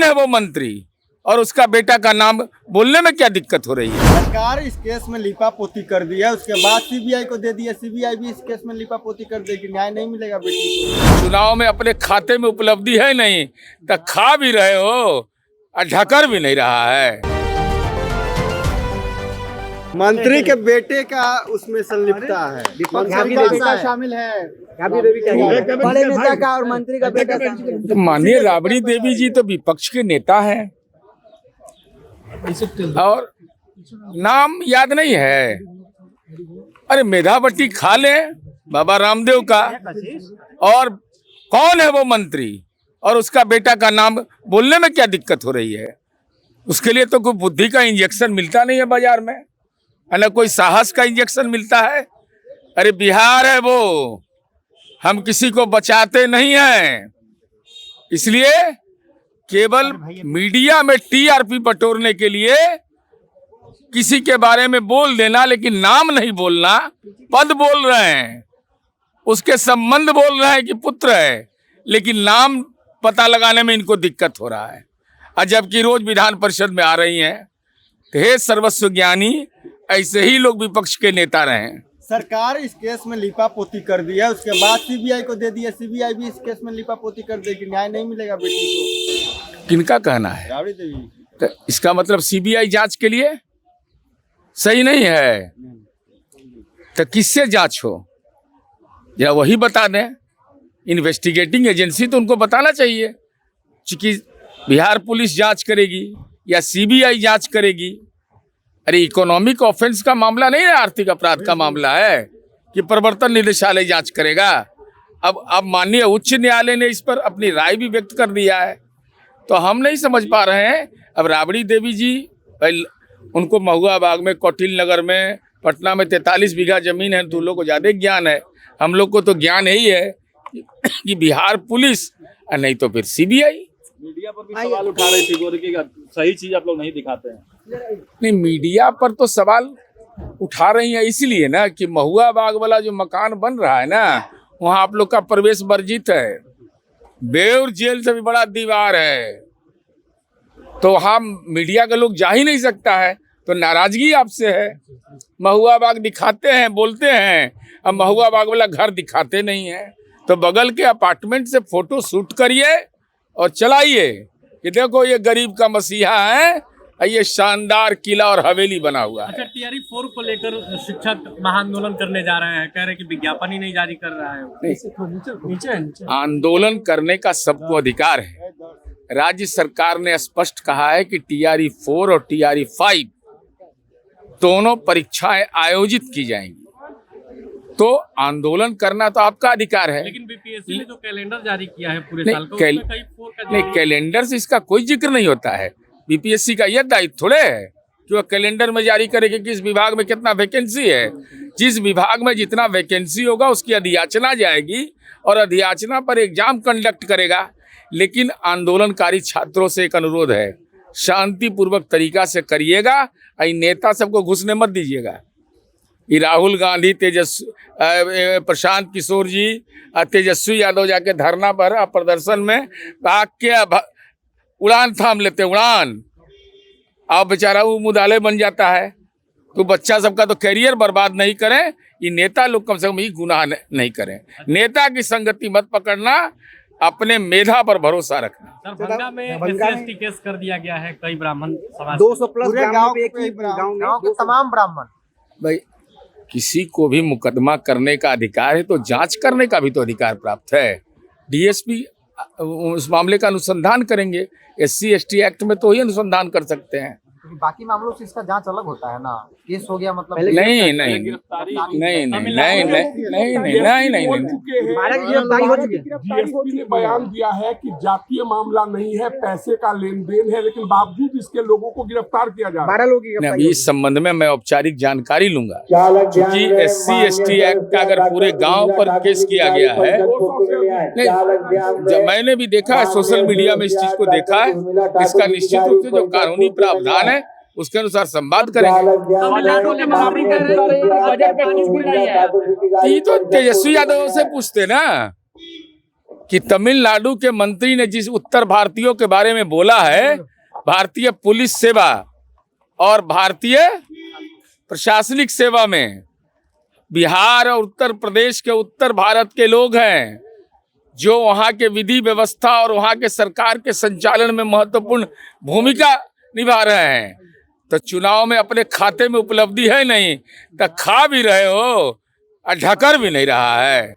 है वो मंत्री और उसका बेटा का नाम बोलने में क्या दिक्कत हो रही है? सरकार इस केस में लिपापोती कर दी है, उसके बाद सीबीआई को दे दिया। सीबीआई भी इस केस में लिपापोती कर देगी, न्याय नहीं मिलेगा बेटी को। चुनाव में अपने खाते में उपलब्धि है नहीं तो खा भी रहे हो और ढकर भी नहीं रहा है। मंत्री के बेटे का उसमें संलिप्तता है, मंत्री का शामिल है, बड़े नेता का और मंत्री का बेटा शामिल है। माननीय राबड़ी देवी जी तो विपक्ष के नेता हैं और नाम याद नहीं है। अरे मेधावटी खा ले बाबा रामदेव का, और कौन है वो मंत्री और उसका बेटा का नाम बोलने में क्या दिक्कत हो रही है? उसके लिए तो कोई बुद्धि का इंजेक्शन मिलता नहीं है बाजार में, न कोई साहस का इंजेक्शन मिलता है। अरे बिहार है वो, हम किसी को बचाते नहीं हैं, इसलिए केवल मीडिया में टीआरपी बटोरने के लिए किसी के बारे में बोल देना, लेकिन नाम नहीं बोलना। पद बोल रहे हैं, उसके संबंध बोल रहे हैं कि पुत्र है, लेकिन नाम पता लगाने में इनको दिक्कत हो रहा है। और जबकि रोज विधान परिषद में आ रही हैं, तो हे सर्वस्व ज्ञानी, ऐसे ही लोग विपक्ष के नेता रहे। सरकार इस केस में लिपापोती कर दी है, उसके बाद सीबीआई को दे दिया। सीबीआई भी इस केस में लिपापोती कर देगी, न्याय नहीं मिलेगा बेटी को। किनका कहना है? राबड़ी देवी। तो इसका मतलब सीबीआई जांच के लिए सही नहीं है, तो किससे जांच हो या वही बता दें। इन्वेस्टिगेटिंग एजेंसी तो उनको बताना चाहिए कि बिहार पुलिस जांच करेगी या सीबीआई जांच करेगी। अरे इकोनॉमिक ऑफेंस का मामला नहीं है, आर्थिक अपराध का मामला है कि प्रवर्तन निदेशालय जांच करेगा। अब माननीय उच्च न्यायालय ने इस पर अपनी राय भी व्यक्त कर दिया है, तो हम नहीं समझ पा रहे हैं। अब राबड़ी देवी जी, उनको महुआ बाग में, कौटिल्य नगर में, पटना में 43 बीघा जमीन है, तो लोग को ज्यादा ज्ञान है। हम लोग को तो ज्ञान यही है कि बिहार पुलिस और नहीं तो फिर सीबीआई। मीडिया पर भी सवाल उठा रही थी गोरे की सही चीज आप लोग नहीं दिखाते हैं। नहीं, मीडिया पर तो सवाल उठा रही है इसलिए ना कि महुआ बाग वाला जो मकान बन रहा है ना, वहाँ आप लोग का प्रवेश वर्जित है। बेउर जेल से भी बड़ा दीवार है, तो वहाँ मीडिया का लोग जा ही नहीं सकता है, तो नाराजगी आपसे है। महुआ बाग दिखाते हैं, बोलते हैं, अब महुआ बाग वाला घर दिखाते नहीं है, तो बगल के अपार्टमेंट से फोटो शूट करिए और चलाइए कि देखो ये गरीब का मसीहा है, ये शानदार किला और हवेली बना हुआ है। अच्छा, टीआरपी 4 को लेकर शिक्षक महाआंदोलन करने जा रहे हैं, कह रहे हैं कि विज्ञापन ही नहीं जारी कर रहा है। नीचे आंदोलन करने का सबको अधिकार है। राज्य सरकार ने स्पष्ट कहा है कि टीआरपी 4 और टीआरपी 5 दोनों परीक्षाएं आयोजित की जाएंगी, तो आंदोलन करना तो आपका अधिकार है। लेकिन बीपीएससी ने जो कैलेंडर जारी किया है पूरे नहीं, साल का, उसमें कहीं 4 का नहीं, कैलेंडर से इसका कोई जिक्र नहीं होता है। बीपीएससी का यह दायित्व थोड़े है कि वह कैलेंडर में जारी करे कि किस विभाग में कितना वैकेंसी है। जिस विभाग में जितना वैकेंसी होगा उसकी अधियाचना जाएगी और अधियाचना पर एग्जाम कंडक्ट करेगा। लेकिन आंदोलनकारी छात्रों से एक अनुरोध है, शांतिपूर्वक तरीका से करिएगा, नेता सबको घुसने मत दीजिएगा। ये राहुल गांधी, प्रशांत किशोर जी, तेजस्वी यादव जाके धरना पर प्रदर्शन में भाग के उड़ान थाम लेते, उड़ान। अब बेचारा वो मुदाले बन जाता है, तो बच्चा सबका तो करियर बर्बाद नहीं करें। ये नेता लोग कम से कम ये गुनाह नहीं करें। नेता की संगति मत पकड़ना, अपने मेधा पर भरोसा रखना। सर, भंगा में एससी केस कर दिया गया है, कई ब्राह्मण समाज 200+ गांव के तमाम ब्राह्मण। भाई, किसी को भी मुकदमा करने का अधिकार है, तो जांच करने का भी तो अधिकार प्राप्त है। डीएसपी उस मामले का अनुसंधान करेंगे। SC/ST एक्ट में तो ही अनुसंधान कर सकते हैं। बाकी मामलों से इसका जांच अलग होता है ना, केस हो गया मतलब। नहीं नहीं नहीं नहीं नहीं नहीं नहीं नहीं, डीएसपी ने बयान दिया है कि जातीय मामला नहीं है, पैसे का लेन देन है, लेकिन बावजूद इसके लोगों को गिरफ्तार किया जा रहा है। अभी इस संबंध में मैं औपचारिक जानकारी लूंगा, क्योंकि SC/ST एक्ट का अगर पूरे गांव पर केस किया गया है, जब मैंने भी देखा है सोशल मीडिया में, इस चीज को देखा है, इसका निश्चित रूप से जो कानूनी प्रावधान है उसके अनुसार संवाद करेंगे। ये तो तेजस्वी यादव से पूछते ना, कि तमिलनाडु के मंत्री ने जिस उत्तर भारतीयों के बारे में बोला है, भारतीय पुलिस सेवा और भारतीय प्रशासनिक सेवा में बिहार और उत्तर प्रदेश के उत्तर भारत के लोग हैं जो वहाँ के विधि व्यवस्था और वहाँ के सरकार के संचालन में महत्वपूर्ण भूमिका निभा रहे हैं। तो चुनाव में अपने खाते में उपलब्धि है नहीं, तो खा भी रहे हो और ढकर भी नहीं रहा है।